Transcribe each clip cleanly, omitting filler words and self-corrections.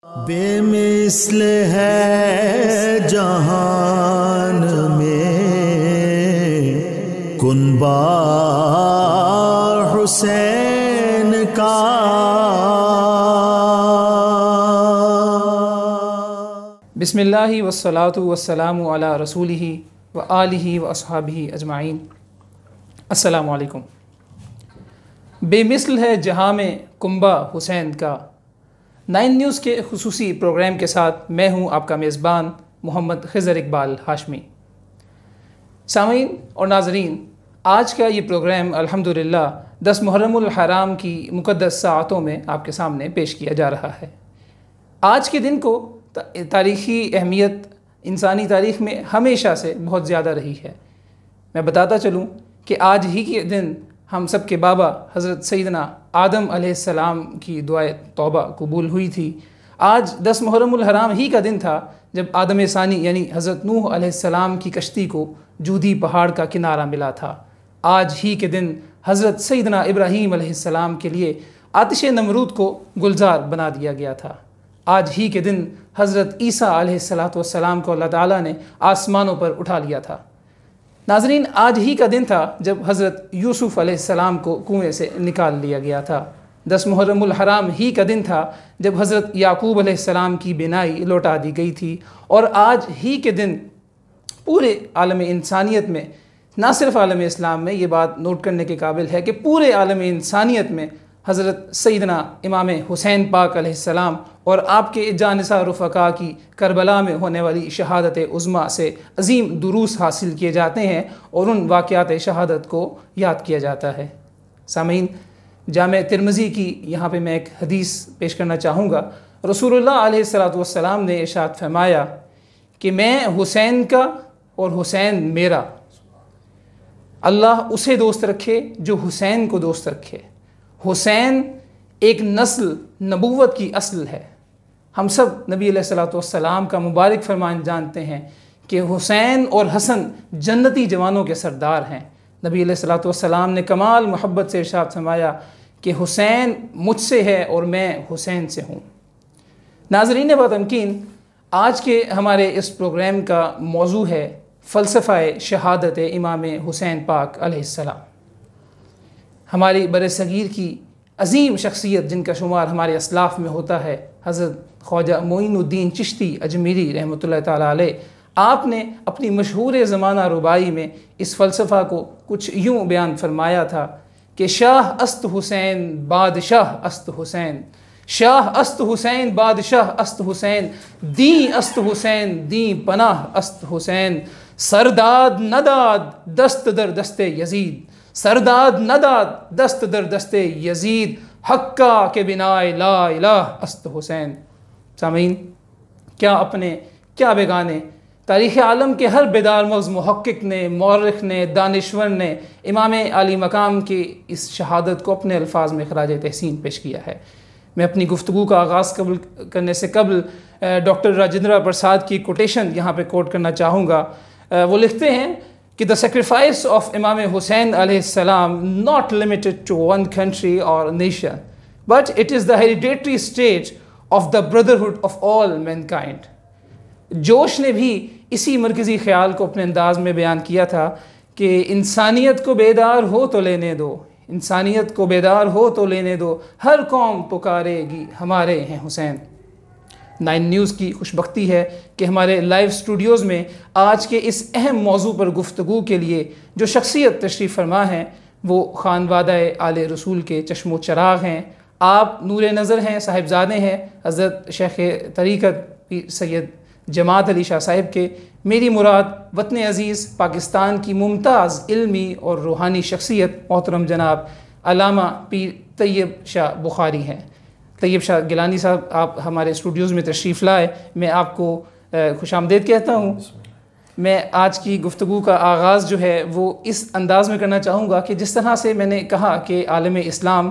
بے مثل ہے جہان میں کنبہ حسین کا، بسم اللہ والصلاة والسلام علی رسولہ وآلہ واصحابہ اجمعین۔ السلام علیکم۔ بے مثل ہے جہاں میں کنبہ حسین کا، 9 نیوز کے خصوصی پروگرام کے ساتھ میں ہوں آپ کا میزبان محمد خضر اقبال ہاشمی۔ سامعین اور ناظرین، آج کا یہ پروگرام الحمدللہ 10 محرم الحرام کی مقدس ساعتوں میں آپ کے سامنے پیش کیا جا رہا ہے۔ آج کے دن کو تاریخی اہمیت انسانی تاریخ میں ہمیشہ سے بہت زیادہ رہی ہے۔ میں بتاتا چلوں کہ آج ہی کے دن ہم سب کے بابا حضرت سیدنا آدم علیہ السلام کی دعائے توبہ قبول ہوئی تھی۔ آج 10 محرم الحرام ہی کا دن تھا جب آدم ثانی یعنی حضرت نوح علیہ السلام کی کشتی کو جودی پہاڑ کا کنارہ ملا تھا۔ آج ہی کے دن حضرت سیدنا ابراہیم علیہ السلام کے لیے آتش نمرود کو گلزار بنا دیا گیا تھا۔ آج ہی کے دن حضرت عیسیٰ علیہ السلام کو اللہ تعالیٰ نے آسمانوں پر اٹھا لیا تھا۔ ناظرین، آج ہی کا دن تھا جب حضرت یوسف علیہ السلام کو کنویں سے نکال لیا گیا تھا۔ 10 محرم الحرام ہی کا دن تھا جب حضرت یعقوب علیہ السلام کی بینائی لوٹا دی گئی تھی۔ اور آج ہی کے دن پورے عالم انسانیت میں، نہ صرف عالم اسلام میں، یہ بات نوٹ کرنے کے قابل ہے کہ پورے عالم انسانیت میں حضرت سیدنا امام حسین پاک علیہ السلام اور آپ کے جانثار رفقا کی کربلا میں ہونے والی شہادت عظمیٰ سے عظیم دروس حاصل کیے جاتے ہیں اور ان واقعات شہادت کو یاد کیا جاتا ہے۔ سامعین، جامع ترمذی کی یہاں پہ میں ایک حدیث پیش کرنا چاہوں گا۔ رسول اللہ علیہ السلام نے ارشاد فرمایا کہ میں حسین کا اور حسین میرا، اللہ اسے دوست رکھے جو حسین کو دوست رکھے۔ حسین ایک نسل نبوت کی اصل ہے۔ ہم سب نبی علیہ السلام کا مبارک فرمان جانتے ہیں کہ حسین اور حسن جنتی جوانوں کے سردار ہیں۔ نبی علیہ السلام نے کمال محبت سے ارشاد فرمایا کہ حسین مجھ سے ہے اور میں حسین سے ہوں۔ ناظرین باتمکین، آج کے ہمارے اس پروگرام کا موضوع ہے فلسفہ شہادت امام حسین پاک علیہ السلام۔ ہماری برصغیر کی عظیم شخصیت جن کا شمار ہمارے اسلاف میں ہوتا ہے، حضرت خواجہ معین الدین چشتی اجمیری رحمۃ اللہ تعالیٰ علیہ، آپ نے اپنی مشہور زمانہ ربائی میں اس فلسفہ کو کچھ یوں بیان فرمایا تھا کہ شاہ است حسین بادشاہ است حسین، شاہ است حسین بادشاہ است حسین، دین است حسین دین پناہ است حسین، سرداد نداد دست در دست یزید، سرداد نداد دست در دست یزید، حقا کے بنائے لا الہ است حسین۔ سامعین، کیا اپنے کیا بیگانے، تاریخ عالم کے ہر بیدار مغز محقق نے، مورخ نے، دانشور نے امام عالی مقام کی اس شہادت کو اپنے الفاظ میں خراج تحسین پیش کیا ہے۔ میں اپنی گفتگو کا آغاز کرنے سے قبل ڈاکٹر راجندرا پرساد کی کوٹیشن یہاں پہ کوٹ کرنا چاہوں گا۔ وہ لکھتے ہیں کہ the sacrifice of Imam Hussein alayhi salam not limited to one country or nation, but it is the hereditary state of the brotherhood of all mankind۔ جوش نے بھی اسی مرکزی خیال کو اپنے انداز میں بیان کیا تھا کہ انسانیت کو بیدار ہو تو لینے دو، انسانیت کو بیدار ہو تو لینے دو، ہر قوم پکارے گی ہمارے ہیں حسین۔ 9 نیوز کی خوش بختی ہے کہ ہمارے لائیو سٹوڈیوز میں آج کے اس اہم موضوع پر گفتگو کے لیے جو شخصیت تشریف فرما ہیں وہ خانوادہ آل رسول کے چشم و چراغ ہیں۔ آپ نور نظر ہیں، صاحبزادے ہیں حضرت شیخ طریقت پیر سید جماعت علی شاہ صاحب کے۔ میری مراد وطن عزیز پاکستان کی ممتاز علمی اور روحانی شخصیت محترم جناب علامہ پیر طیب شاہ بخاری ہیں۔ طیب شاہ گیلانی صاحب، آپ ہمارے اسٹوڈیوز میں تشریف لائے، میں آپ کو خوش آمدید کہتا ہوں۔ میں آج کی گفتگو کا آغاز جو ہے وہ اس انداز میں کرنا چاہوں گا کہ جس طرح سے میں نے کہا کہ عالم اسلام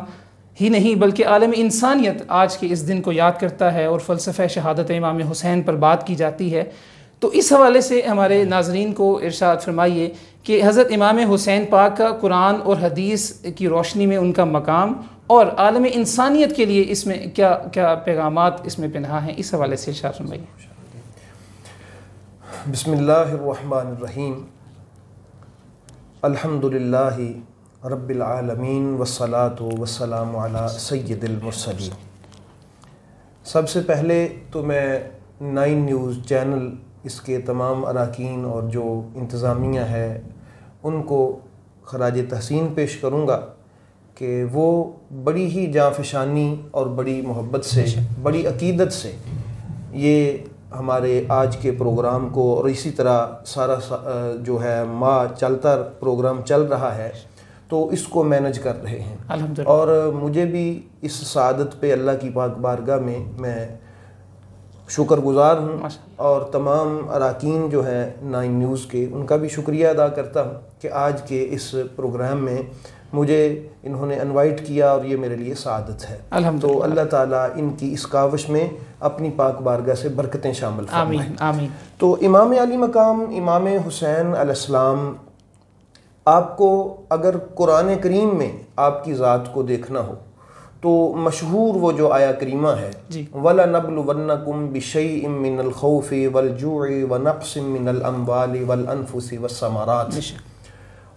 ہی نہیں بلکہ عالم انسانیت آج کے اس دن کو یاد کرتا ہے اور فلسفہ شہادت امام حسین پر بات کی جاتی ہے، تو اس حوالے سے ہمارے ناظرین کو ارشاد فرمائیے کہ حضرت امام حسین پاک کا قرآن اور حدیث کی روشنی میں ان کا مقام اور عالم انسانیت کے لیے اس میں کیا کیا پیغامات اس میں پنہا ہیں، اس حوالے سے ارشاد فرمائیے۔ بسم اللہ الرحمن الرحیم، الحمدللہ رب العالمین والصلاة والسلام علی سید المرسلین۔ سب سے پہلے تو میں 9 نیوز چینل، اس کے تمام اراکین اور جو انتظامیہ ہے ان کو خراج تحسین پیش کروں گا کہ وہ بڑی ہی جانفشانی اور بڑی محبت سے، بڑی عقیدت سے یہ ہمارے آج کے پروگرام کو، اور اسی طرح سارا جو ہے ماہ چلتا پروگرام چل رہا ہے تو اس کو مینج کر رہے ہیں، اور مجھے بھی اس سعادت پہ اللہ کی پاک بارگاہ میں شکر گزار ہوں، اور تمام اراکین جو ہیں 9 نیوز کے ان کا بھی شکریہ ادا کرتا ہوں کہ آج کے اس پروگرام میں مجھے انہوں نے انوائٹ کیا، اور یہ میرے لیے سعادت ہے۔ تو اللہ تعالیٰ ان کی اس کاوش میں اپنی پاک بارگاہ سے برکتیں شامل فرمائے۔ آمین آمین۔ تو امام علی مقام امام حسین علیہ السلام، آپ کو اگر قرآن کریم میں آپ کی ذات کو دیکھنا ہو تو مشہور وہ جو آیا کریمہ ہے، وَلَنَبْلُوَنَّكُمْ بِشَيْءٍ مِّنَ الْخَوْفِ وَالْجُوعِ وَنَقْصٍ مِّنَ الْأَمْوَالِ وَالْأَنفُسِ وَالثَّمَرَاتِ،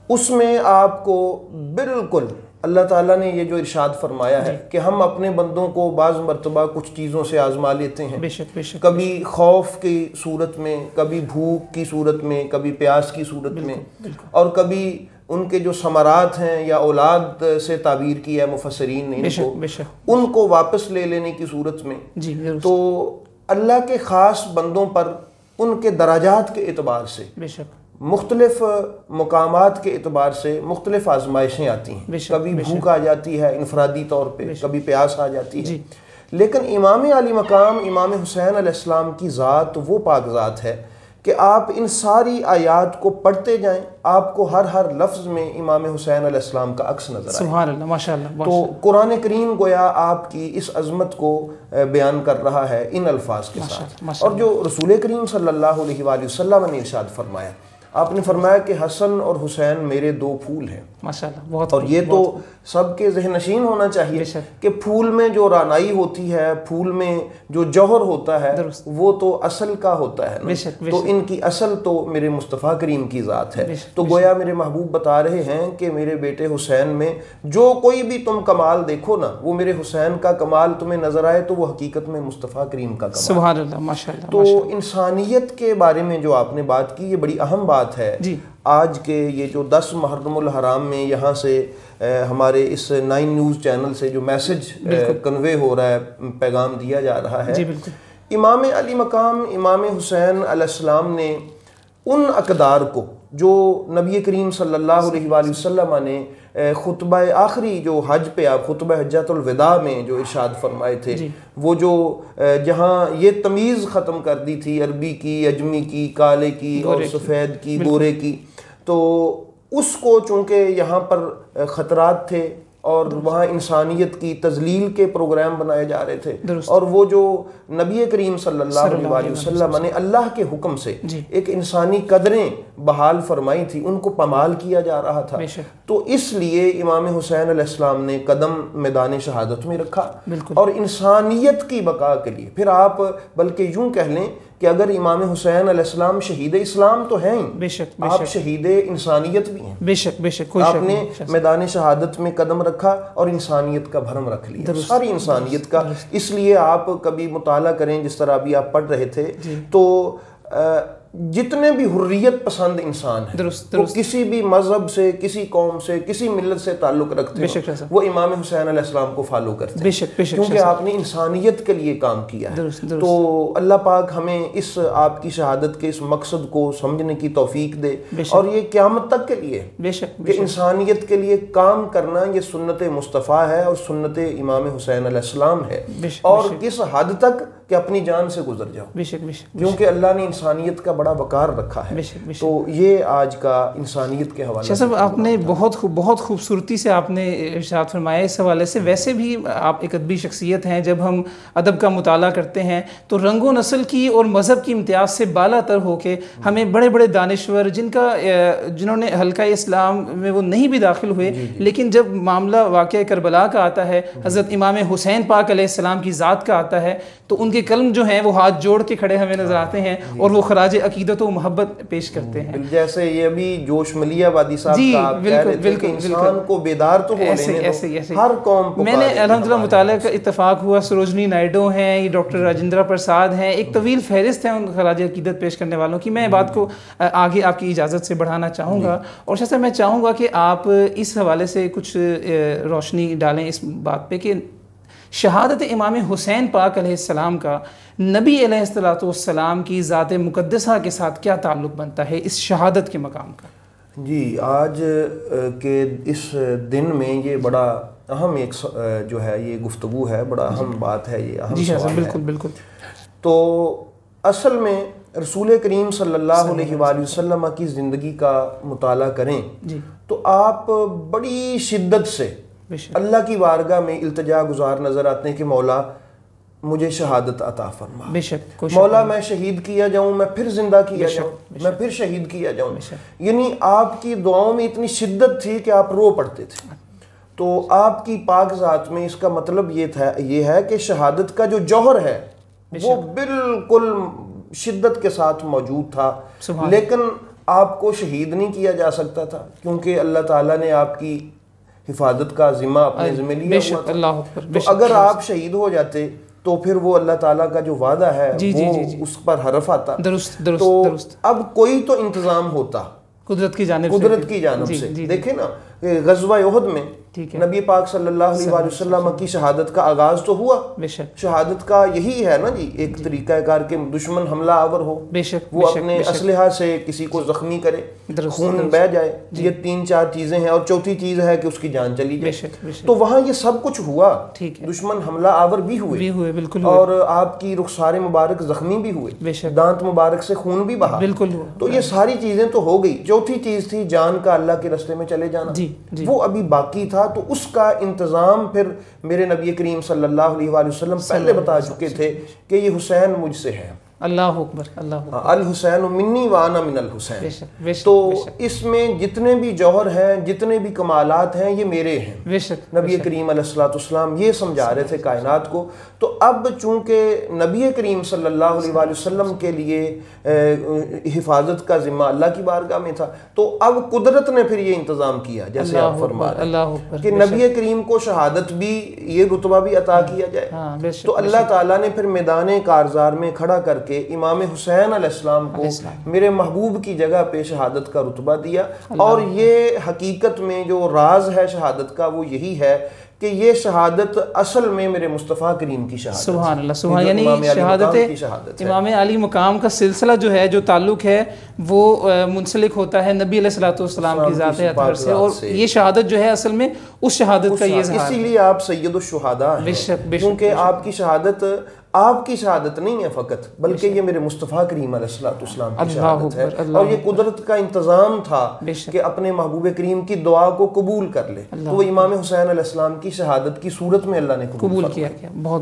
اس میں آپ کو بالکل اللہ تعالیٰ نے یہ جو ارشاد فرمایا ہے کہ ہم اپنے بندوں کو بعض مرتبہ کچھ چیزوں سے آزما لیتے ہیں، کبھی خوف کی صورت میں، کبھی بھوک کی صورت میں، کبھی پیاس کی صورت میں، اور کبھی ان کے جو ثمرات ہیں یا اولاد سے تعبیر کیا ہے مفسرین نے ان کو واپس لے لینے کی صورت میں۔ تو اللہ کے خاص بندوں پر ان کے درجات کے اعتبار سے، مختلف مقامات کے اعتبار سے مختلف آزمائشیں آتی ہیں، کبھی بھوک آ جاتی ہے انفرادی طور پہ، کبھی پیاس آ جاتی ہے، لیکن امام علی مقام امام حسین علیہ السلام کی ذات وہ پاک ذات ہے کہ آپ ان ساری آیات کو پڑھتے جائیں، آپ کو ہر لفظ میں امام حسین علیہ السلام کا عکس نظر آئے۔ سبحان اللہ، ماشاءاللہ۔ تو قرآن کریم گویا آپ کی اس عظمت کو بیان کر رہا ہے ان الفاظ کے ساتھ، اور جو رسول کریم صلی اللہ علیہ وآلہ وسلم نے ارشاد فرمایا، آپ نے فرمایا کہ حسن اور حسین میرے 2 پھول ہیں، ماشاءاللہ، بہت۔ اور یہ تو سب کے ذہن نشین ہونا چاہیے کہ پھول میں جو رانائی ہوتی ہے، پھول میں جو جوہر ہوتا ہے وہ تو اصل کا ہوتا ہے نا، تو ان کی اصل تو میرے مصطفیٰ کریم کی ذات ہے۔ تو گویا میرے محبوب بتا رہے ہیں کہ میرے بیٹے حسین میں جو کوئی بھی تم کمال دیکھو نا، وہ میرے حسین کا کمال تمہیں نظر آئے تو وہ حقیقت میں مصطفیٰ کریم کا کمال۔ سبحان اللہ، ماشاءاللہ۔ تو انسانیت کے بارے میں جو آپ نے بات کی، یہ بڑی اہم بات ہے۔ آج کے یہ جو 10 محرم الحرام میں یہاں سے ہمارے اس 9 نیوز چینل سے جو میسج کنوے ہو رہا ہے، پیغام دیا جا رہا ہے، امام علی مقام امام حسین علیہ السلام نے ان اقدار کو جو نبی کریم صلی اللہ علیہ وآلہ وسلم نے خطبہ آخری جو حج پہ آپ خطبہ حجۃ الوداع میں جو ارشاد فرمائے تھے، وہ جو جہاں یہ تمیز ختم کر دی تھی عربی کی، اجمی کی، کالے کی اور سفید کی، گورے کی، تو اس کو چونکہ یہاں پر خطرات تھے اور وہاں انسانیت کی تذلیل کے پروگرام بنائے جا رہے تھے، اور وہ جو نبی کریم صلی اللہ علیہ وسلم نے اللہ کے حکم سے ایک انسانی قدریں بحال فرمائی تھی، ان کو پامال کیا جا رہا تھا، تو اس لیے امام حسین علیہ السلام نے قدم میدان شہادت میں رکھا، اور انسانیت کی بقا کے لیے، پھر آپ بلکہ یوں کہہ لیں کہ اگر امام حسین علیہ السلام شہید اسلام تو ہیں ہی، آپ شہید انسانیت بھی ہیں، بے شک آپ نے میدان شہادت میں قدم رکھا اور انسانیت کا بھرم رکھ لیا، ساری انسانیت کا۔ اس لیے آپ کبھی مطالعہ کریں، جس طرح ابھی آپ پڑھ رہے تھے، تو جتنے بھی حریت پسند انسان ہیں، وہ کسی بھی مذہب سے، کسی قوم سے، کسی ملت سے تعلق رکھتے ہیں، وہ امام حسین علیہ السلام کو فالو کرتے ہیں، کیونکہ آپ نے انسانیت کے لیے کام کیا ہے۔ تو اللہ پاک ہمیں اس آپ کی شہادت کے اس مقصد کو سمجھنے کی توفیق دے، اور یہ قیامت تک کے لیے کہ انسانیت کے لیے کام کرنا یہ سنت مصطفیٰ ہے اور سنت امام حسین علیہ السلام ہے، اور کس حد تک کہ اپنی جان سے گزر جاؤ، بے شک بے شک، کیونکہ اللہ نے انسانیت کا بڑا وقار رکھا ہے۔ بے شک بے شک۔ تو یہ آج کا انسانیت کے حوالے شاہ صاحب آپ نے بہت خوبصورتی سے آپ نے ارشاد فرمایا اس حوالے سے۔ ویسے بھی آپ ایک ادبی شخصیت ہیں، جب ہم ادب کا مطالعہ کرتے ہیں تو رنگ و نسل کی اور مذہب کی امتیاز سے بالا تر ہو کے ہمیں بڑے بڑے دانشور جنہوں نے حلقہ اسلام میں وہ نہیں بھی داخل ہوئے، لیکن جب معاملہ واقعہ کربلا کا آتا ہے، حضرت امام حسین پاک علیہ السلام کی ذات کا آتا ہے، تو ان کے قلم جو ہیں وہ ہاتھ جوڑ کے کھڑے ہمیں نظر آتے ہیں اور وہ خراج عقیدت و محبت پیش کرتے ہیں۔ جیسے یہ ابھی جوش ملیہ وادی صاحب کا آپ کہہ رہے تھے کہ انسان کو بیدار تو ہو لینے دو، ہر قوم کو۔ میں نے الحمدللہ مطالعہ کا اتفاق ہوا، سروجنی نائیڈو ہیں، یہ ڈاکٹر راجندرا پرساد ہیں، ایک طویل فہرست ہے ان خراج عقیدت پیش کرنے والوں کی۔ میں بات کو آگے آپ کی اجازت سے بڑھانا چاہوں گا، اور شاہ صاحب میں چاہوں گا کہ آپ اس حوالے سے کچھ روشنی ڈالیں اس بات پہ کہ شہادت امام حسین پاک علیہ السلام کا نبی علیہ السلام کی ذات مقدسہ کے ساتھ کیا تعلق بنتا ہے اس شہادت کے مقام کا؟ جی، آج کے اس دن میں یہ بڑا اہم ایک جو ہے یہ گفتگو ہے، بڑا اہم بات ہے، یہ اہم سوال ہے۔ بالکل بالکل۔ تو اصل میں رسول کریم صلی اللہ علیہ وآلہ وسلم کی زندگی کا مطالعہ کریں تو آپ بڑی شدت سے اللہ کی بارگاہ میں التجا گزار نظر آتے ہیں کہ مولا مجھے شہادت عطا فرما، بے شک مولا میں شہید کیا جاؤں، میں پھر زندہ کیا جاؤں، میں پھر شہید کیا جاؤں۔ یعنی آپ کی دعاؤں میں اتنی شدت تھی کہ آپ رو پڑتے تھے۔ تو آپ کی پاک ذات میں اس کا مطلب یہ ہے کہ شہادت کا جو جوہر ہے وہ بالکل شدت کے ساتھ موجود تھا، لیکن آپ کو شہید نہیں کیا جا سکتا تھا کیونکہ اللہ تعالیٰ نے آپ کی حفاظت کا ذمہ اپنے ذمہ لیا ہوا تھا۔ تو اگر آپ شہید ہو جاتے تو پھر وہ اللہ تعالیٰ کا جو وعدہ ہے وہ اس پر حرف آتا۔ تو اب کوئی تو انتظام ہوتا قدرت کی جانب سے۔ دیکھیں نا غزوہ احد میں نبی پاک صلی اللہ علیہ وآلہ وسلم کی شہادت کا آغاز تو ہوا۔ شہادت کا یہی ہے نا جی، ایک طریقہ کار کے دشمن حملہ آور ہو، وہ اپنے اسلحہ سے کسی کو زخمی کرے، خون بہہ جائے، یہ 3-4 چیزیں ہیں، اور چوتھی چیز ہے کہ اس کی جان چلی جائے۔ تو وہاں یہ سب کچھ ہوا، دشمن حملہ آور بھی ہوئے اور آپ کی رخسار مبارک زخمی بھی ہوئے، دانت مبارک سے خون بھی بہا۔ تو یہ ساری چیزیں تو ہو گئی، چوتھی چیز تھی جان کا اللہ کے راستے میں چلے جانا، وہ ابھی باقی تھا۔ تو اس کا انتظام پھر میرے نبی کریم صلی اللہ علیہ وآلہ وسلم پہلے بتا چکے تھے کہ یہ حسین مجھ سے ہے، اللہ اکبر، اللہ اکبر، الحسین منی وانا من الحسین۔ تو اس میں جتنے بھی جوہر ہیں، جتنے بھی کمالات ہیں، یہ میرے ہیں۔ نبی کریم علیہ السلام یہ سمجھا رہے تھے کائنات کو۔ تو اب چونکہ نبی کریم صلی اللہ علیہ وآلہ وسلم کے لیے حفاظت کا ذمہ اللہ کی بارگاہ میں تھا، تو اب قدرت نے پھر یہ انتظام کیا جیسے آپ فرما رہے ہیں کہ نبی کریم کو شہادت بھی، یہ رتبہ بھی عطا کیا جائے۔ تو اللہ تعالیٰ نے پھر میدان کارزار میں کھڑا کر کے امام حسین علیہ السلام کو میرے محبوب کی جگہ پہ شہادت کا رتبہ دیا۔ اور یہ حقیقت میں جو راز ہے شہادت کا وہ یہی ہے کہ یہ شہادت اصل میں میرے مصطفیٰ کریم کی شہادت، سبحان اللہ، سبحان، یعنی شہادت امام علی مقام کا سلسلہ جو ہے، جو تعلق ہے، وہ منسلک ہوتا ہے نبی علیہ السلام کی ذات اطہر سے، اور یہ شہادت جو ہے اصل میں اس شہادت کا یہ اظہار ہے۔ اسی لیے آپ سید الشہداء ہیں، کیونکہ آپ کی شہادت آپ کی شہادت نہیں ہے فقط، بلکہ یہ میرے مصطفیٰ کریم علیہ السلام کی شہادت ہے، اور یہ قدرت کا انتظام تھا کہ اپنے محبوب کریم کی دعا کو قبول کر لے، تو وہ امام حسین علیہ السلام کی شہادت کی صورت میں اللہ نے قبول کیا۔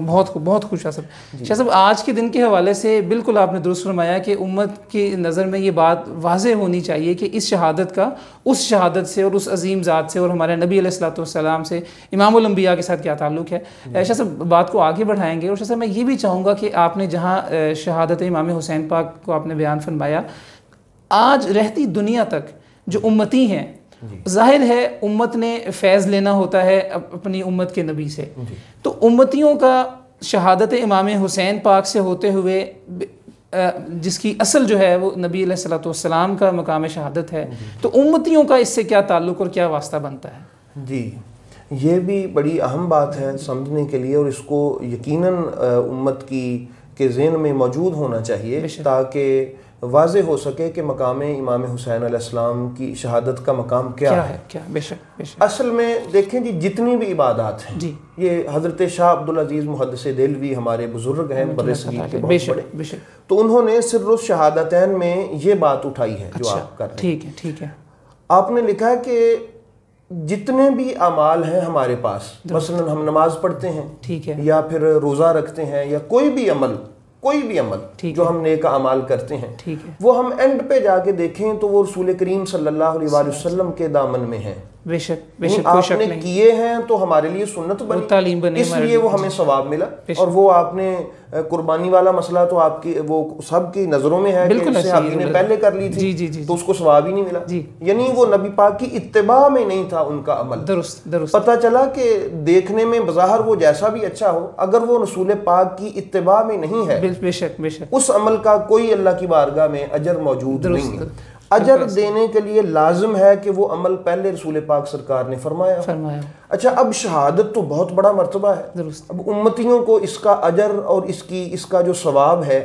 بہت خوش شاہ صاحب۔ شاہ صاحب آج کے دن کے حوالے سے بالکل آپ نے درست فرمایا کہ امت کی نظر میں یہ بات واضح ہونی چاہیے کہ اس شہادت کا اس شہادت سے اور اس عظیم ذات سے اور ہمارے نبی علیہ السلام سے، امام الانبیاء کے ساتھ کیا تعلق ہے۔ شاہ صاحب بات کو آگے بڑھائیں گے، اور شاہ صاحب میں یہ بھی چاہوں گا کہ آپ نے جہاں شہادت امام حسین پاک کو آپ نے بیان فرمایا، آج رہتی دنیا تک جو امتی ہیں، ظاہر ہے امت نے فیض لینا ہوتا ہے اپنی امت کے نبی سے، تو امتیوں کا شہادت امام حسین پاک سے ہوتے ہوئے، جس کی اصل جو ہے وہ نبی علیہ السلام کا مقام شہادت ہے، تو امتیوں کا اس سے کیا تعلق اور کیا واسطہ بنتا ہے؟ جی، یہ بھی بڑی اہم بات ہے سمجھنے کے لیے، اور اس کو یقیناً امت کی کے ذہن میں موجود ہونا چاہیے تاکہ واضح ہو سکے کہ مقام امام حسین علیہ السلام کی شہادت کا مقام کیا ہے. بے شک. اصل میں دیکھیں جی جتنی بھی عبادات ہیں جی یہ حضرت شاہ عبدالعزیز محدث دہلوی ہمارے بزرگ ہیں بر صغیر کے بہت بڑے, تو انہوں نے سر الشہادتین میں یہ بات اٹھائی ہے جو آپ کر رہے ہیں. ٹھیک ہے. آپ نے لکھا ہے کہ جتنے بھی اعمال ہیں ہمارے پاس, مثلا ہم نماز پڑھتے ہیں ٹھیک ہے, یا پھر روزہ رکھتے ہیں, یا کوئی بھی عمل جو ہم نیک اعمال کرتے ہیں, وہ ہم اینڈ پہ جا کے دیکھیں تو وہ رسول کریم صلی اللہ علیہ وآلہ وسلم کے دامن میں ہیں. بے شک آپ نے کیے ہیں تو ہمارے لیے سنت بنی, اس لیے وہ ہمیں ثواب ملا. اور وہ آپ نے قربانی والا مسئلہ تو آپ کی وہ سب کی نظروں میں ہے کہ صحابی نے پہلے کر لی تھی تو اس کو ثواب ہی نہیں ملا. یعنی وہ نبی پاک کی اتباع میں نہیں تھا ان کا عمل. درست. پتہ چلا کہ دیکھنے میں بظاہر وہ جیسا بھی اچھا ہو, اگر وہ رسول پاک کی اتباع میں نہیں ہے بے شک اس عمل کا کوئی اللہ کی بارگاہ میں اجر موجود نہیں ہے. اجر دینے کے لیے لازم ہے کہ وہ عمل پہلے رسول پاک سرکار نے فرمایا. اچھا, اب شہادت تو بہت بڑا مرتبہ ہے. اب امتیوں کو اس کا اجر اور اس کا جو ثواب ہے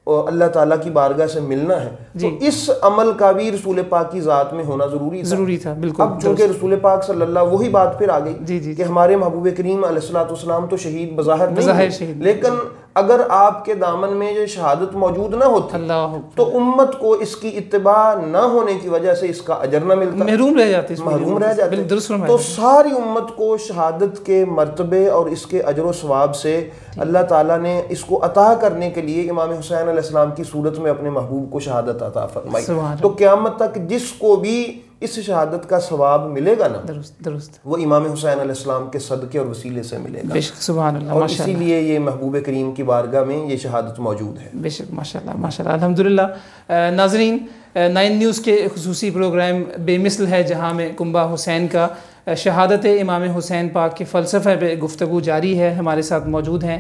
اللہ تعالیٰ کی بارگاہ سے ملنا ہے, تو اس عمل کا بھی رسول پاک کی ذات میں ہونا ضروری تھا. بالکل. اب چونکہ رسول پاک صلی اللہ وہی بات پھر آ گئی کہ ہمارے محبوب کریم علیہ السلام تو شہید بظاہر نہیں, لیکن اگر آپ کے دامن میں یہ شہادت موجود نہ ہوتی تو امت کو اس کی اتباع نہ ہونے کی وجہ سے اس کا اجر نہ ملتا, محروم رہ جاتے. تو ساری امت کو شہادت کے مرتبے اور اس کے اجر و ثواب سے اللہ تعالیٰ نے اس کو عطا کرنے کے لیے امام حسین علیہ السلام کی صورت میں اپنے محبوب کو شہادت عطا فرمائی. تو قیامت تک جس کو بھی اس شہادت کا ثواب ملے گا نا, درست وہ امام حسین علیہ السلام کے صدقے اور وسیلے سے ملے گا. سبحان اللہ. اور اسی لیے یہ محبوب کریم کی بارگاہ میں یہ شہادت موجود ہے. بے شک. ماشاءاللہ الحمدللہ. ناظرین, 9 نیوز کے خصوصی پروگرام بے مثل ہے جہاں میں کنبہ حسین کا شہادت امام حسین پاک کے فلسفہ پہ گفتگو جاری ہے. ہمارے ساتھ موجود ہیں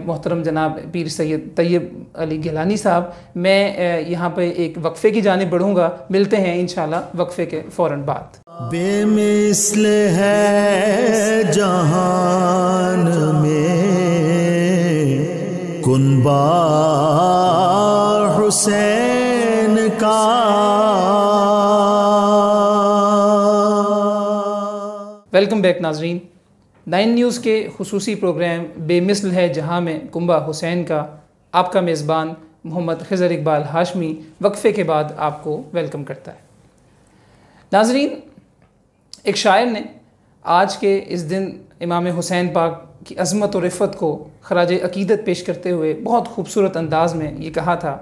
محترم جناب پیر سید طیب علی گیلانی صاحب. میں یہاں پہ ایک وقفے کی جانب بڑھوں گا, ملتے ہیں انشاءاللہ وقفے کے فوراً بعد. بے مثل ہے جہان میں کنبہ حسین کا, ویلکم بیک ناظرین. 9 نیوز کے خصوصی پروگرام بے مثل ہے جہاں میں کنبہ حسین کا آپ کا میزبان محمد خضر اقبال ہاشمی وقفے کے بعد آپ کو ویلکم کرتا ہے. ناظرین, ایک شاعر نے آج کے اس دن امام حسین پاک کی عظمت و رفعت کو خراج عقیدت پیش کرتے ہوئے بہت خوبصورت انداز میں یہ کہا تھا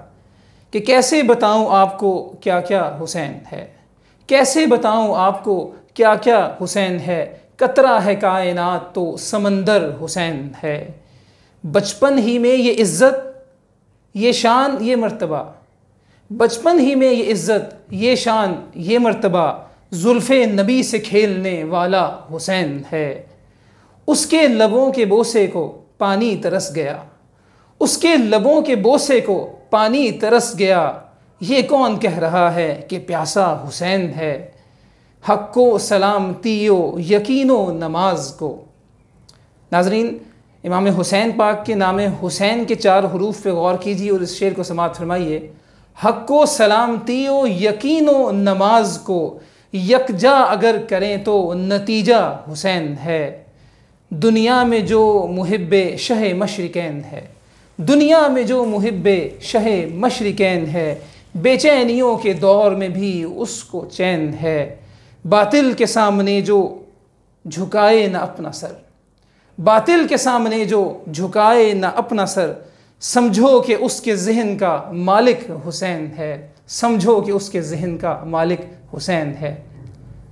کہ کیسے بتاؤں آپ کو کیا کیا حسین ہے, کیسے بتاؤں آپ کو کیا کیا حسین ہے, قطرہ ہے کائنات تو سمندر حسین ہے. بچپن ہی میں یہ عزت یہ شان یہ مرتبہ, بچپن ہی میں یہ عزت یہ شان یہ مرتبہ, زلف نبی سے کھیلنے والا حسین ہے. اس کے لبوں کے بوسے کو پانی ترس گیا, اس کے لبوں کے بوسے کو پانی ترس گیا, یہ کون کہہ رہا ہے کہ پیاسا حسین ہے. حق کو سلامتی و یقین و نماز کو. ناظرین, امام حسین پاک کے نام حسین کے 4 حروف پہ غور کیجیے اور اس شعر کو سماعت فرمائیے. حق کو سلامتی و یقین و نماز کو یکجا اگر کریں تو نتیجہ حسین ہے. دنیا میں جو محب شہ مشرقین ہے, دنیا میں جو محب شہ مشرقین ہے, بے چینیوں کے دور میں بھی اس کو چین ہے. باطل کے سامنے جو جھکائے نہ اپنا سر, باطل کے سامنے جو جھکائے نہ اپنا سر, سمجھو کہ اس کے ذہن کا مالک حسین ہے, سمجھو کہ اس کے ذہن کا مالک حسین ہے.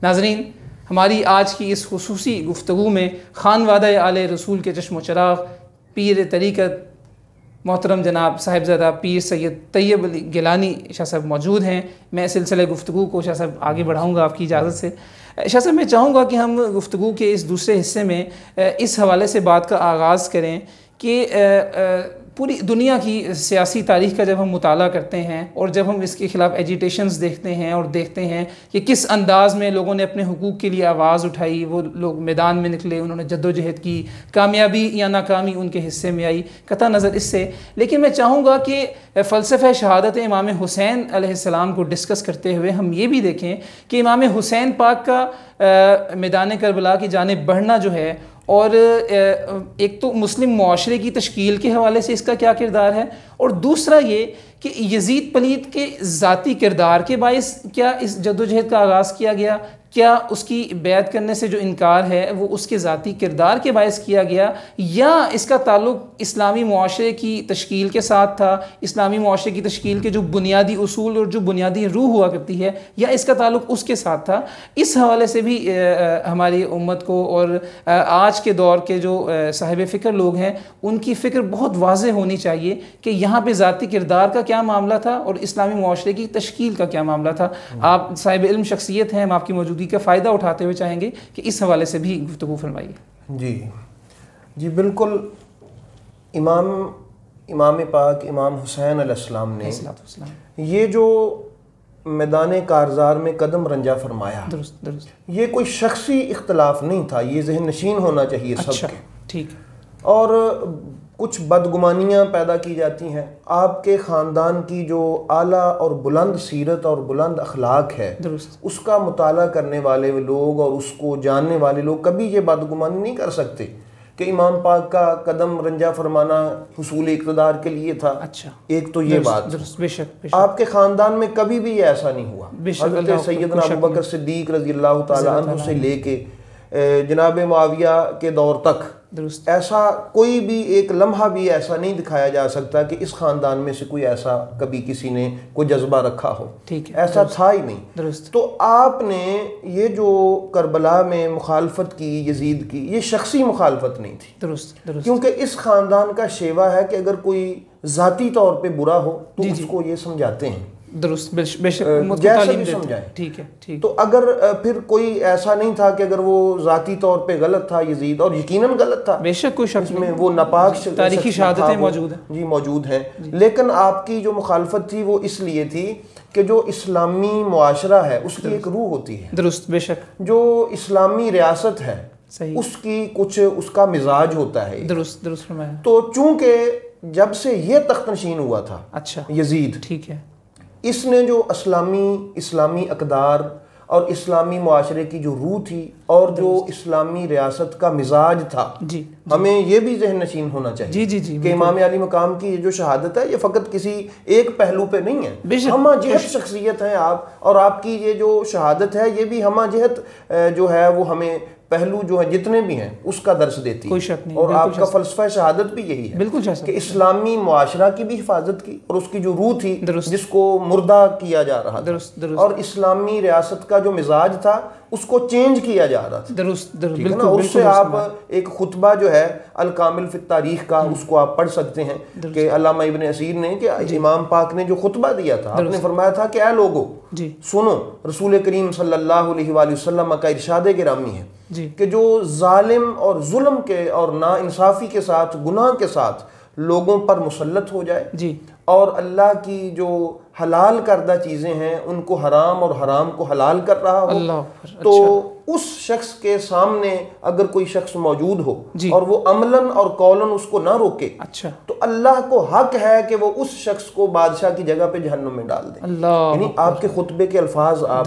ناظرین, ہماری آج کی اس خصوصی گفتگو میں خانوادہ آل رسول کے چشم و چراغ پیر طریقت محترم جناب صاحبزادہ پیر سید طیب علی گیلانی شاہ صاحب موجود ہیں. میں سلسلہ گفتگو کو شاہ صاحب آگے بڑھاؤں گا آپ کی اجازت سے. شاہ صاحب, میں چاہوں گا کہ ہم گفتگو کے اس دوسرے حصے میں اس حوالے سے بات کا آغاز کریں کہ پوری دنیا کی سیاسی تاریخ کا جب ہم مطالعہ کرتے ہیں اور جب ہم اس کے خلاف ایجیٹیشنز دیکھتے ہیں اور دیکھتے ہیں کہ کس انداز میں لوگوں نے اپنے حقوق کے لیے آواز اٹھائی، وہ لوگ میدان میں نکلے، انہوں نے جد و جہد کی، کامیابی یا ناکامی ان کے حصے میں آئی قطع نظر اس سے. لیکن میں چاہوں گا کہ فلسفہ شہادت امام حسین علیہ السلام کو ڈسکس کرتے ہوئے ہم یہ بھی دیکھیں کہ امام حسین پاک کا میدان کربلا کی جانب بڑھنا جو ہے، اور ایک تو مسلم معاشرے کی تشکیل کے حوالے سے اس کا کیا کردار ہے، اور دوسرا یہ کہ یزید پلید کے ذاتی کردار کے باعث کیا اس جدوجہد کا آغاز کیا گیا، کیا اس کی بیعت کرنے سے جو انکار ہے وہ اس کے ذاتی کردار کے باعث کیا گیا، یا اس کا تعلق اسلامی معاشرے کی تشکیل کے ساتھ تھا، اسلامی معاشرے کی تشکیل کے جو بنیادی اصول اور جو بنیادی روح ہوا کرتی ہے، یا اس کا تعلق اس کے ساتھ تھا. اس حوالے سے بھی ہماری امت کو اور آج کے دور کے جو صاحب فکر لوگ ہیں ان کی فکر بہت واضح ہونی چاہیے کہ یہاں پہ ذاتی کردار کا کیا معاملہ تھا اور اسلامی معاشرے کی تشکیل کا کیا معاملہ تھا. آپ صاحب علم شخصیت ہیں، ہم آپ کی موجودگی کا فائدہ اٹھاتے ہوئے چاہیں گے کہ اس حوالے سے بھی گفتگو فرمائیے. جی بالکل. امام پاک امام حسین علیہ السلام نے یہ جو میدان کارزار میں قدم رنجا فرمایا، درست یہ کوئی شخصی اختلاف نہیں تھا، یہ ذہن نشین ہونا چاہیے سب کے. ٹھیک. اور کچھ بدگمانیاں پیدا کی جاتی ہیں. آپ کے خاندان کی جو اعلیٰ اور بلند سیرت اور بلند اخلاق ہے، اس کا مطالعہ کرنے والے لوگ اور اس کو جاننے والے لوگ کبھی یہ بدگمانی نہیں کر سکتے کہ امام پاک کا قدم رنجا فرمانا حصول اقتدار کے لیے تھا. ایک تو یہ بات. بے شک آپ کے خاندان میں کبھی بھی یہ ایسا نہیں ہوا. حضرت سیدنا ابوبکر صدیق رضی اللہ تعالی عنہ سے لے کے جناب معاویہ کے دور تک ایسا کوئی بھی ایک لمحہ بھی ایسا نہیں دکھایا جا سکتا کہ اس خاندان میں سے کوئی ایسا کبھی کسی نے کوئی جذبہ رکھا ہو. ایسا تھا ہی نہیں. تو آپ نے یہ جو کربلا میں مخالفت کی یزید کی، یہ شخصی مخالفت نہیں تھی. کیونکہ اس خاندان کا شیوا ہے کہ اگر کوئی ذاتی طور پہ برا ہو تو اس کو یہ سمجھاتے ہیں. درست. بے شک جیسا بھی سمجھائیں. ٹھیک ہے. تو اگر پھر کوئی ایسا نہیں تھا کہ اگر وہ ذاتی طور پہ غلط تھا یزید، اور یقیناً غلط تھا، بے شک کوئی شخص میں وہ ناپاک تاریخی شہادتیں موجود ہیں. جی موجود ہیں. لیکن آپ کی جو مخالفت تھی وہ اس لیے تھی کہ جو اسلامی معاشرہ ہے اس کی ایک روح ہوتی ہے. درست. بے شک. جو اسلامی ریاست ہے اس کی کچھ اس کا مزاج ہوتا ہے. درست فرمایا. تو چونکہ جب سے یہ تخت نشین ہوا تھا یزید، ٹھیک ہے، اس نے جو اسلامی اقدار اور اسلامی معاشرے کی جو روح تھی اور جو اسلامی ریاست کا مزاج تھا، ہمیں یہ بھی ذہن نشین ہونا چاہیے کہ امام علی مقام کی یہ جو شہادت ہے یہ فقط کسی ایک پہلو پہ نہیں ہے. ہمہ جہت شخصیت ہیں آپ، اور آپ کی یہ جو شہادت ہے یہ بھی ہمہ جہت جو ہے وہ ہمیں پہلو جو ہیں جتنے بھی ہیں اس کا درس دیتی ہے. اور آپ کا فلسفہ شہادت بھی یہی ہے کہ اسلامی معاشرہ کی بھی حفاظت کی، اور اس کی جو روح تھی جس کو مردہ کیا جا رہا تھا، اور اسلامی ریاست کا جو مزاج تھا اس کو چینج کیا جا رہا تھا. اور اس سے آپ ایک خطبہ جو ہے الکامل فی التاریخ کا اس کو آپ پڑھ سکتے ہیں کہ علامہ ابن اسیر نے کہ امام پاک نے جو خطبہ دیا تھا، آپ نے فرمایا تھا کہ اے لوگو سنو، رسول کریم صلی اللہ علیہ وآلہ وسلم کا ارشاد گرامی ہے کہ جو ظالم اور ظلم کے اور ناانصافی کے ساتھ گناہ کے ساتھ لوگوں پر مسلط ہو جائے اور اللہ کی جو حلال کردہ چیزیں ہیں ان کو حرام اور حرام کو حلال کر رہا ہو، تو اس شخص کے سامنے اگر کوئی شخص موجود ہو اور وہ عملاً اور قولاً اس کو نہ روکے، تو اللہ کو حق ہے کہ وہ اس شخص کو بادشاہ کی جگہ پہ جہنم میں ڈال دے. یعنی آپ کے خطبے کے الفاظ آپ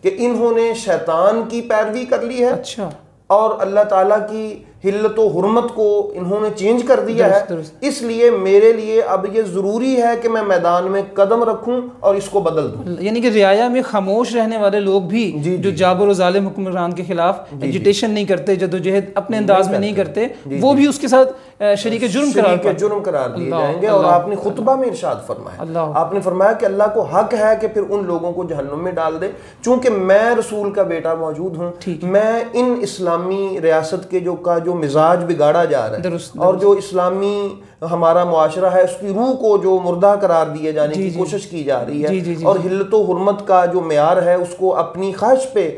کہ انہوں نے شیطان کی پیروی کر لی ہے اور اللہ تعالیٰ کی حلت و حرمت کو انہوں نے چینج کر دیا ہے، اس لیے میرے لیے اب یہ ضروری ہے کہ میں میدان میں قدم رکھوں اور اس کو بدل دوں. یعنی کہ رعایا میں خاموش رہنے والے لوگ بھی جو جابر و ظالم حکمران کے خلاف ایجیٹیشن نہیں کرتے، جدوجہد اپنے انداز میں نہیں کرتے، وہ بھی اس کے ساتھ شریک جرم قرار دیے جائیں گے. اور آپ نے خطبہ میں ارشاد فرمایا، آپ نے فرمایا کہ اللہ کو حق ہے کہ پھر ان لوگوں کو جہنم میں ڈال دے. چونکہ میں رسول کا بیٹا موجود ہوں، میں ان اسلامی ریاست کے جو مزاج بگاڑا جا رہا ہے اور جو اسلامی ہمارا معاشرہ ہے اس کی روح کو جو مردہ قرار دیے جانے کی کوشش کی جا رہی ہے اور حلت و حرمت کا جو معیار ہے اس کو اپنی خواہش پہ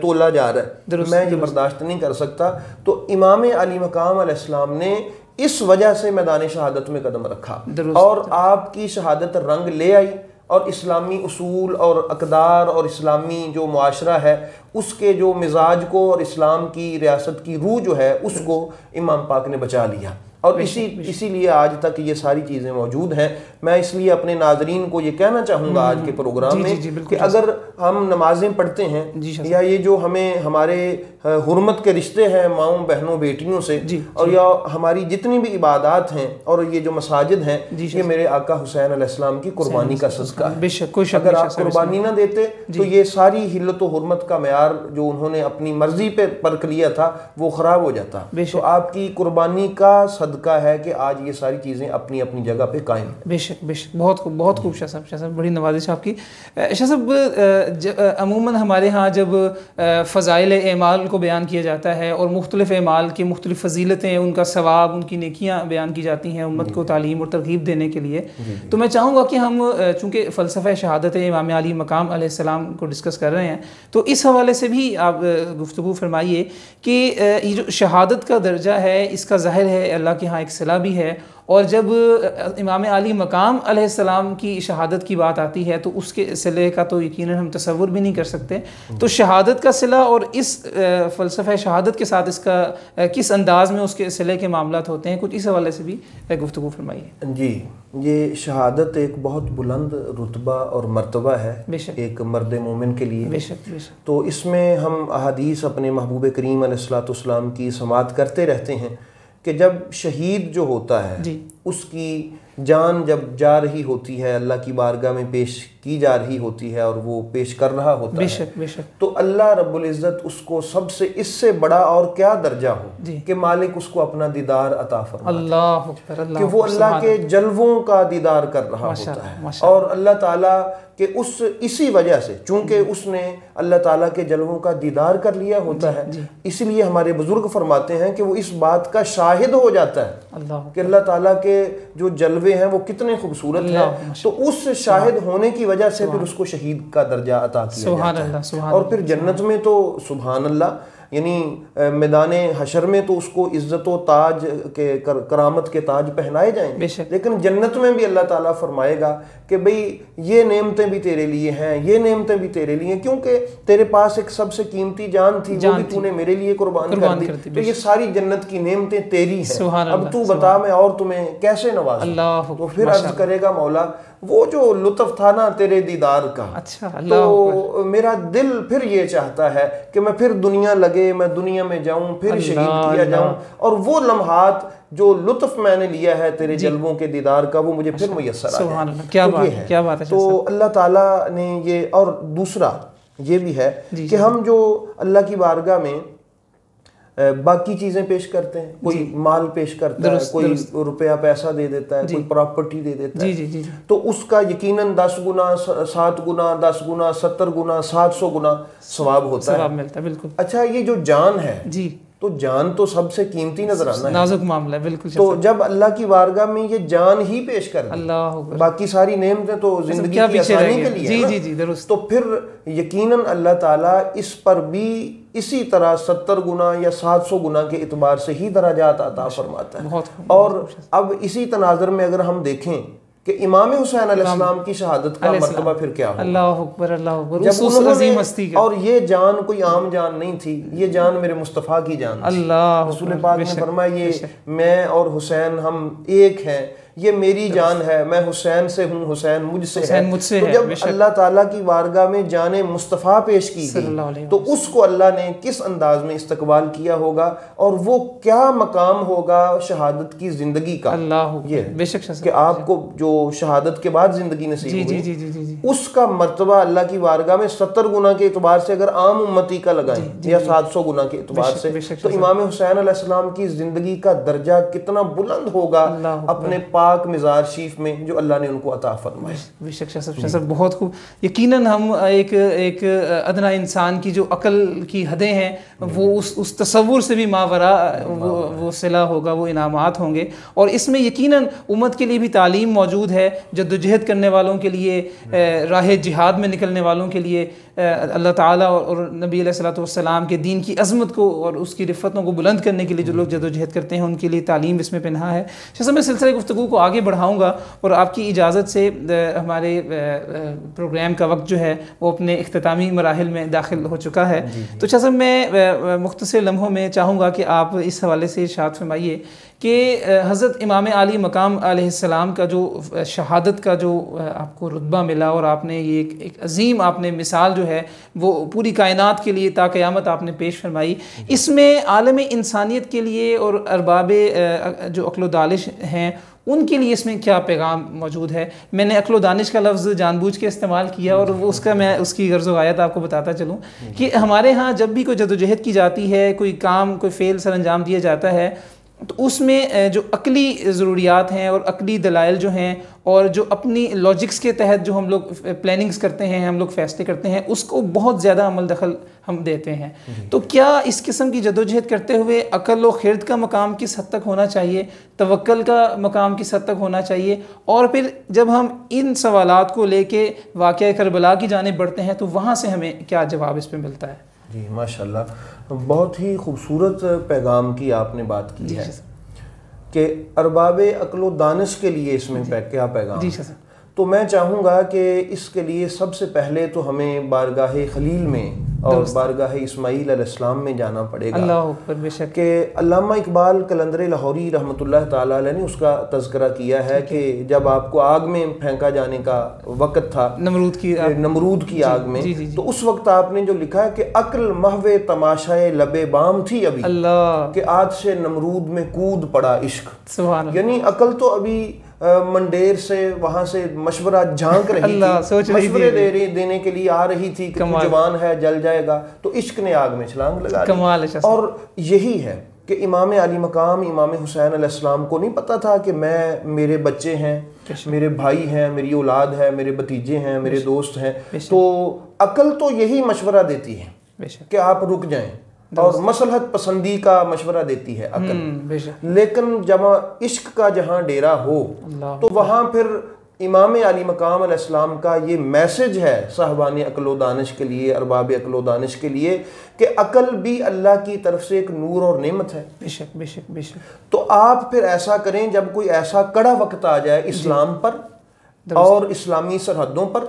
تولا جا رہا ہے، میں یہ برداشت نہیں کر سکتا. تو امام علی مقام علیہ السلام نے اس وجہ سے میدان شہادت میں قدم رکھا درست. اور آپ کی شہادت رنگ لے آئی اور اسلامی اصول اور اقدار اور اسلامی جو معاشرہ ہے اس کے جو مزاج کو اور اسلام کی ریاست کی روح جو ہے اس کو امام پاک نے بچا لیا. اور اسی لیے آج تک یہ ساری چیزیں موجود ہیں. میں اس لیے اپنے ناظرین کو یہ کہنا چاہوں گا آج کے پروگرام میں کہ اگر ہم نمازیں پڑھتے ہیں یا یہ جو ہمیں ہمارے حرمت کے رشتے ہیں ماؤں بہنوں بیٹیوں سے اور یا ہماری جتنی بھی عبادات ہیں اور یہ جو مساجد ہیں یہ میرے آقا حسین علیہ السلام کی قربانی کا صدقہ ہے. اگر آپ قربانی نہ دیتے تو یہ ساری حلت و حرمت کا معیار جو انہوں نے اپنی مرضی پہ پرکھ لیا تھا وہ خراب ہو جاتا. تو آپ کی قربانی کا صدقہ ہے کہ آج یہ ساری چیزیں اپنی اپنی جگہ پہ قائم ہیں. بے شک بے شک. بہت خوب بہت خوب شاہ صاحب بڑی نوازش آپ کی. شاہ صاحب عموماً ہمارے ہاں جب فضائل اعمال کو بیان کیا جاتا ہے اور مختلف اعمال کی مختلف فضیلتیں ان کا ثواب ان کی نیکیاں بیان کی جاتی ہیں امت کو تعلیم اور ترغیب دینے کے لیے تو میں چاہوں گا کہ ہم چونکہ فلسفہ شہادت امام علی مقام علیہ السلام کو ڈسکس کر رہے ہیں تو اس حوالے سے بھی آپ گفتگو فرمائیے کہ یہ جو شہادت کا درجہ ہے اس کا ظاہر ہے اللہ کے ہاں ایک صلہ بھی ہے اور جب امام علی مقام علیہ السلام کی شہادت کی بات آتی ہے تو اس کے صلے کا تو یقیناً ہم تصور بھی نہیں کر سکتے. تو شہادت کا صلہ اور اس فلسفہ شہادت کے ساتھ اس کا کس انداز میں اس کے صلے کے معاملات ہوتے ہیں کچھ اس حوالے سے بھی گفتگو فرمائیے. جی یہ شہادت ایک بہت بلند رتبہ اور مرتبہ ہے ایک مرد مومن کے لیے. بے شک بے شک. تو اس میں ہم احادیث اپنے محبوب کریم علیہ الصلوۃ والسلام کی سماعت کرتے رہتے ہیں کہ جب شہید جو ہوتا ہے اس کی جان جب جا رہی ہوتی ہے اللہ کی بارگاہ میں پیش کی جا رہی ہوتی ہے اور وہ پیش کر رہا ہوتا ہے تو اللہ رب العزت اس کو سب سے اس سے بڑا اور کیا درجہ ہو کہ مالک اس کو اپنا دیدار عطا فرماتا ہے. اللہ اکبر اللہ کہ وہ اللہ کے جلووں کا دیدار کر رہا ہوتا ہے اور اللہ تعالیٰ کہ اسی وجہ سے چونکہ اس نے اللہ تعالیٰ کے جلووں کا دیدار کر لیا ہوتا ہے اسی لیے ہمارے بزرگ فرماتے ہیں کہ وہ اس بات کا شاہد ہو جاتا ہے کہ اللہ تعالیٰ کے جو جلوے ہیں وہ کتنے خوبصورت ہیں. تو اس شاہد ہونے کی وجہ سے پھر اس کو شہید کا درجہ عطا کیا جاتا ہے. اور پھر جنت میں تو سبحان اللہ یعنی میدان حشر میں تو اس کو عزت و تاج کے کرامت کے تاج پہنائے جائیں گے لیکن جنت میں بھی اللہ تعالیٰ فرمائے گا کہ بھئی یہ نعمتیں بھی تیرے لیے ہیں یہ نعمتیں بھی تیرے لیے کیونکہ تیرے پاس ایک سب سے قیمتی جان تھی وہ بھی تو نے میرے لیے قربان کر دی تو یہ ساری جنت کی نعمتیں تیری ہیں اب تو بتا میں اور تمہیں کیسے نوازوں. تو پھر عرض کرے گا مولا وہ جو لطف تھا نا تیرے دیدار کا تو میرا دل پھر یہ چاہتا ہے کہ میں پھر دنیا لگے میں دنیا میں جاؤں پھر شہید کیا جاؤں اور وہ لمحات جو لطف میں نے لیا ہے تیرے جلووں کے دیدار کا وہ مجھے پھر میسر آ جائے. کیا بات ہے. تو اللہ تعالیٰ نے یہ اور دوسرا یہ بھی ہے کہ ہم جو اللہ کی بارگاہ میں باقی چیزیں پیش کرتے ہیں کوئی مال پیش کرتا ہے کوئی روپیہ پیسہ دے دیتا ہے کوئی پراپرٹی دے دیتا ہے تو اس کا یقیناً 10 گنا 7 گنا 10 گنا 70 گنا 700 گنا ثواب ہوتا ہے. اچھا یہ جو جان ہے تو جان تو سب سے قیمتی نظر آنا ہے نازک معاملہ ہے بالکل. تو جب اللہ کی بارگاہ میں یہ جان ہی پیش کر دی باقی ساری نعمتیں تو زندگی کی آسانی کے لیے تو پھر یقیناً اللہ تعالیٰ اس پر بھی اسی طرح 70 گنا یا 700 گنا کے اعتبار سے ہی درجات عطا فرماتا ہے. اور اب اسی تناظر میں اگر ہم دیکھیں کہ امام حسین علیہ السلام کی شہادت کا مرتبہ پھر کیا ہو. اللہ اکبر اللہ اکبر. جب انہوں نے اور یہ جان کوئی عام جان نہیں تھی یہ جان میرے مصطفیٰ کی جان تھی. رسول پاک نے فرمایا یہ میں اور حسین ہم ایک ہیں یہ میری جان ہے میں حسین سے ہوں حسین مجھ سے ہے. تو جب اللہ تعالیٰ کی بارگاہ میں جان مصطفیٰ پیش کی گئی تو اس کو اللہ نے کس انداز میں استقبال کیا ہوگا اور وہ کیا مقام ہوگا شہادت کی زندگی کا. یہ بے شک کہ آپ کو جو شہادت کے بعد زندگی نصیب ہوئی اس کا مرتبہ اللہ کی بارگاہ میں 70 گنا کے اعتبار سے اگر عام امتی کا لگائیں یا 700 گنا کے اعتبار سے تو امام حسین علیہ السلام کی زندگی کا درجہ کتنا بلند ہوگا اپنے پاک مزار شریف میں جو اللہ نے ان کو عطا فرمائے۔ بے شک شاہ صاحب بہت خوب۔ یقیناً ہم ایک ادنا انسان کی جو عقل کی حدیں ہیں وہ اس تصور سے بھی ماورا وہ صلہ ہوگا، وہ انعامات ہوں گے، اور اس میں یقیناً امت کے لیے بھی تعلیم موجود ہے، جدوجہد کرنے والوں کے لیے، راہ جہاد میں نکلنے والوں کے لیے، اللہ تعالیٰ اور نبی علیہ الصلوۃ والسلام کے دین کی عظمت کو اور اس کی رفتوں کو بلند کرنے کے لیے جو لوگ جدوجہد کرتے ہیں ان کے لیے تعلیم اس میں پنہا ہے۔ شاہ صاحب میں سلسلہ گفتگو کو آگے بڑھاؤں گا اور آپ کی اجازت سے ہمارے پروگرام کا وقت جو ہے وہ اپنے اختتامی مراحل میں داخل ہو چکا ہے، تو شاہ صاحب میں مختصر لمحوں میں چاہوں گا کہ آپ اس حوالے سے ارشاد فرمائیے کہ حضرت امام علی مقام علیہ السلام کا جو شہادت کا جو آپ کو رتبہ ملا اور آپ نے یہ ایک عظیم آپ نے مثال جو ہے وہ پوری کائنات کے لیے تا قیامت آپ نے پیش فرمائی، اس میں عالم انسانیت کے لیے اور ارباب جو عقل و دانش ہیں ان کے لیے اس میں کیا پیغام موجود ہے؟ میں نے عقل و دانش کا لفظ جان بوجھ کے استعمال کیا اور وہ میں اس کی غرض و غایت آپ کو بتاتا چلوں کہ ہمارے ہاں جب بھی کوئی جدوجہد کی جاتی ہے، کوئی کام کوئی فعل سر انجام دیا جاتا ہے، تو اس میں جو عقلی ضروریات ہیں اور عقلی دلائل جو ہیں اور جو اپنی لاجکس کے تحت جو ہم لوگ پلاننگز کرتے ہیں، ہم لوگ فیصلے کرتے ہیں، اس کو بہت زیادہ عمل دخل ہم دیتے ہیں۔ تو کیا اس قسم کی جدوجہد کرتے ہوئے عقل و خرد کا مقام کس حد تک ہونا چاہیے، توکل کا مقام کس حد تک ہونا چاہیے، اور پھر جب ہم ان سوالات کو لے کے واقعہ کربلا کی جانب بڑھتے ہیں تو وہاں سے ہمیں کیا جواب اس پہ ملتا ہے؟ جی ماشاءاللہ، بہت ہی خوبصورت پیغام کی آپ نے بات کی ہے کہ ارباب عقل و دانش کے لیے اس میں کیا پیغام ہے۔ تو میں چاہوں گا کہ اس کے لیے سب سے پہلے تو ہمیں بارگاہ خلیل میں اور بارگاہ اسماعیل علیہ السلام میں جانا پڑے گا۔ اللہ اکبر، بے شک۔ کہ علامہ اقبال قلندر لاہوری رحمۃ اللہ تعالیٰ علیہ نے اس کا تذکرہ کیا ہے کہ جب آپ کو آگ میں پھینکا جانے کا وقت تھا، نمرود کی آگ میں، تو اس وقت آپ نے جو لکھا ہے کہ عقل محو تماشائے لب بام تھی ابھی، اللہ کہ آج سے نمرود میں کود پڑا عشق۔ سبحان اللہ۔ یعنی عقل تو ابھی منڈیر سے وہاں سے مشورہ جھانک رہی تھی، مشورے دینے کے لیے آ رہی تھی کہ جوان ہے جل جائے گا، تو عشق نے آگ میں چھلانگ لگا دی۔ اور یہی ہے کہ امام علی مقام امام حسین علیہ السلام کو نہیں پتا تھا کہ میرے بچے ہیں، میرے بھائی ہیں، میری اولاد ہے، میرے بھتیجے ہیں، میرے دوست ہیں، تو عقل تو یہی مشورہ دیتی ہے کہ آپ رک جائیں، اور مصلحت پسندی کا مشورہ دیتی ہے عقل۔ لیکن جب عشق کا جہاں ڈیرا ہو تو وہاں پھر امام علی مقام علیہ السلام کا یہ میسج ہے صاحبان عقل و دانش کے لیے، ارباب عقل و دانش کے لیے، کہ عقل بھی اللہ کی طرف سے ایک نور اور نعمت ہے۔ بے شک بے شک بے شک۔ تو آپ پھر ایسا کریں جب کوئی ایسا کڑا وقت آ جائے اسلام پر اور اسلامی سرحدوں پر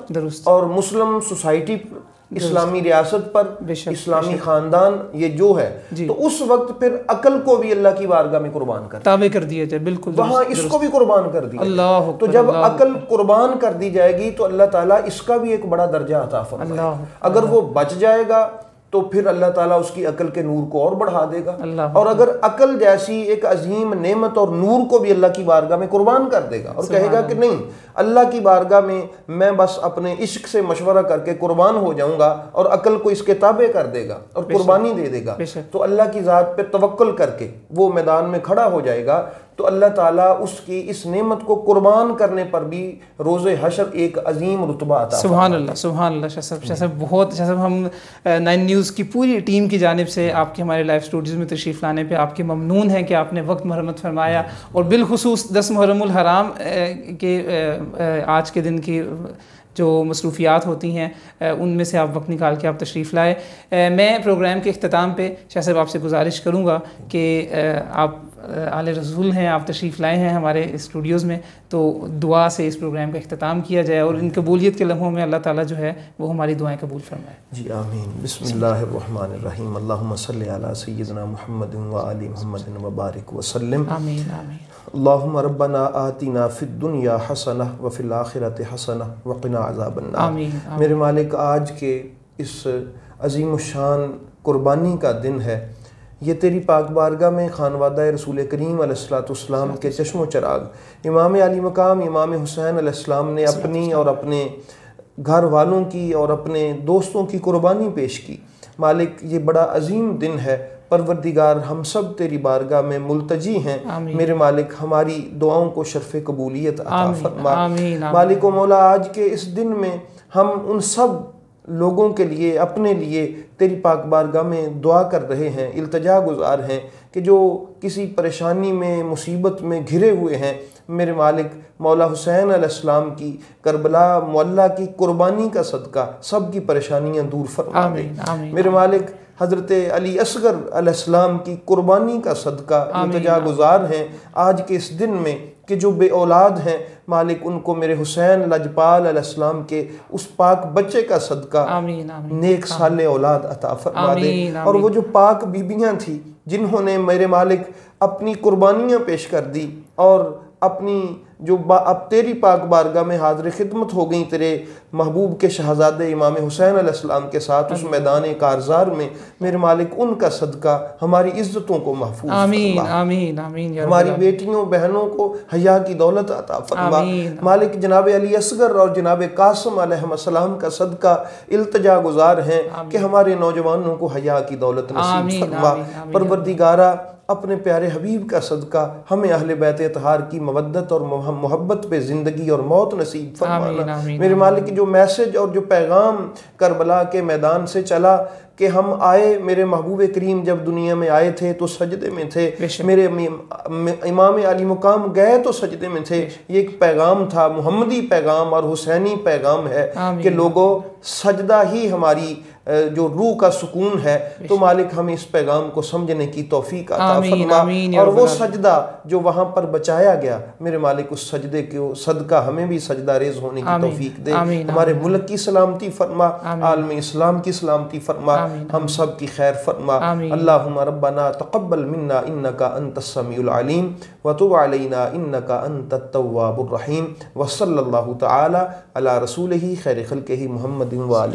اور مسلم سوسائٹی پر، اسلامی ریاست پر، اسلامی خاندان یہ جو ہے، تو اس وقت پھر عقل کو بھی اللہ کی بارگاہ میں قربان تابع کر دیا جائے، بالکل وہاں اس کو بھی قربان کر دیا۔ اللہ تو جب عقل قربان کر دی جائے گی تو اللہ تعالیٰ اس کا بھی ایک بڑا درجہ عطا فرمائے گا۔ اگر وہ بچ جائے گا تو پھر اللہ تعالیٰ اس کی عقل کے نور کو اور بڑھا دے گا، اور اگر عقل جیسی ایک عظیم نعمت اور نور کو بھی اللہ کی بارگاہ میں قربان کر دے گا اور کہے گا کہ نہیں، اللہ کی بارگاہ میں بس اپنے عشق سے مشورہ کر کے قربان ہو جاؤں گا، اور عقل کو اس کے تابع کر دے گا اور قربانی دے دے گا، تو اللہ کی ذات پہ توکل کر کے وہ میدان میں کھڑا ہو جائے گا، تو اللہ تعالیٰ اس کی اس نعمت کو قربان کرنے پر بھی روز حشر ایک عظیم رتبہ عطا۔ سبحان اللہ سبحان اللہ۔ شاہ صاحب بہت، شاہ صاحب ہم 9 نیوز کی پوری ٹیم کی جانب سے آپ کے ہمارے لائیو اسٹوڈیوز میں تشریف لانے پہ آپ کے ممنون ہیں کہ آپ نے وقت مرحمت فرمایا، اور بالخصوص 10 محرم الحرام کے آج کے دن کی جو مصروفیات ہوتی ہیں ان میں سے آپ وقت نکال کے آپ تشریف لائے۔ میں پروگرام کے اختتام پہ شاہ صاحب آپ سے گزارش کروں گا کہ آپ آل رسول ہیں، آپ تشریف لائے ہیں ہمارے اسٹوڈیوز میں، تو دعا سے اس پروگرام کا اختتام کیا جائے اور ان قبولیت کے لمحوں میں اللہ تعالیٰ جو ہے وہ ہماری دعائیں قبول فرمائے۔ جی آمین۔ بسم اللہ الرحمن الرحیم۔ اللہم صلی علی سیدنا محمد و آل محمد و بارک وسلم۔ آمین آمین۔ اللہم ربنا آتنا فی الدنیا حسنہ وفی الآخرۃ حسنہ وقنا عذاب النار۔ آمین۔ میرے مالک، آج کے اس عظیم الشان قربانی کا دن ہے، یہ تیری پاک بارگاہ میں خانوادہ رسول کریم علیہ السلام کے چشم و چراغ امام علی مقام امام حسین علیہ السلام نے اپنی اور اپنے گھر والوں کی اور اپنے دوستوں کی قربانی پیش کی۔ مالک، یہ بڑا عظیم دن ہے، پروردگار ہم سب تیری بارگاہ میں ملتجی ہیں، میرے مالک ہماری دعاؤں کو شرف قبولیت عطا فرما۔ مالک و مولا آج کے اس دن میں ہم ان سب لوگوں کے لیے اپنے لیے تیری پاک بارگاہ میں دعا کر رہے ہیں، التجا گزار ہیں کہ جو کسی پریشانی میں مصیبت میں گھرے ہوئے ہیں، میرے مالک مولا حسین علیہ السلام کی کربلا معلیٰ کی قربانی کا صدقہ سب کی پریشانیاں دور فرما دے۔ میرے مالک حضرت علی اصغر علیہ السلام کی قربانی کا صدقہ التجا گزار ہیں آج کے اس دن میں کہ جو بے اولاد ہیں، مالک ان کو میرے حسین لجپال علیہ السلام کے اس پاک بچے کا صدقہ نیک صالح اولاد عطا فرما دے۔ اور وہ جو پاک بیبیاں تھیں جنہوں نے میرے مالک اپنی قربانیاں پیش کر دی اور اپنی جو اب تیری پاک بارگاہ میں حاضر خدمت ہو گئیں تیرے محبوب کے شہزادے امام حسین علیہ السلام کے ساتھ اس میدان کارزار میں، میرے مالک ان کا صدقہ ہماری عزتوں کو محفوظ فرما، ہماری بیٹیوں بہنوں کو حیا کی دولت عطا فرما۔ مالک جناب علی اصغر اور جناب قاسم علیہ السلام کا صدقہ التجا گزار ہیں کہ ہمارے نوجوانوں کو حیا کی دولت نصیب فرما۔ پروردگارہ اپنے پیارے حبیب کا صدقہ ہمیں اہل بیت اطہار کی مودت اور محبت پہ زندگی اور موت نصیب فرمانا۔ میرے مالک جو میسج اور جو پیغام کربلا کے میدان سے چلا کہ ہم آئے، میرے محبوب کریم جب دنیا میں آئے تھے تو سجدے میں تھے، میرے امام علی مقام گئے تو سجدے میں تھے، یہ ایک پیغام تھا، محمدی پیغام اور حسینی پیغام ہے کہ لوگوں سجدہ ہی ہماری جو روح کا سکون ہے، تو مالک ہمیں اس پیغام کو سمجھنے کی توفیق عطا فرما۔ اور وہ سجدہ جو وہاں پر بچایا گیا، میرے مالک اس سجدے کو صدقہ ہمیں بھی سجدہ ریز ہونے کی توفیق دے، ہمارے ملک کی سلامتی فرما، عالم اسلام کی سلامتی فرما، ہم سب کی خیر فرما۔ اللہم ربنا تقبل منا انکا انت السمیع العلیم وتب علینا انکا انت التواب الرحیم، وصلی اللہ تعالی علی رسولہ خیر خلقہ محمد وآلہ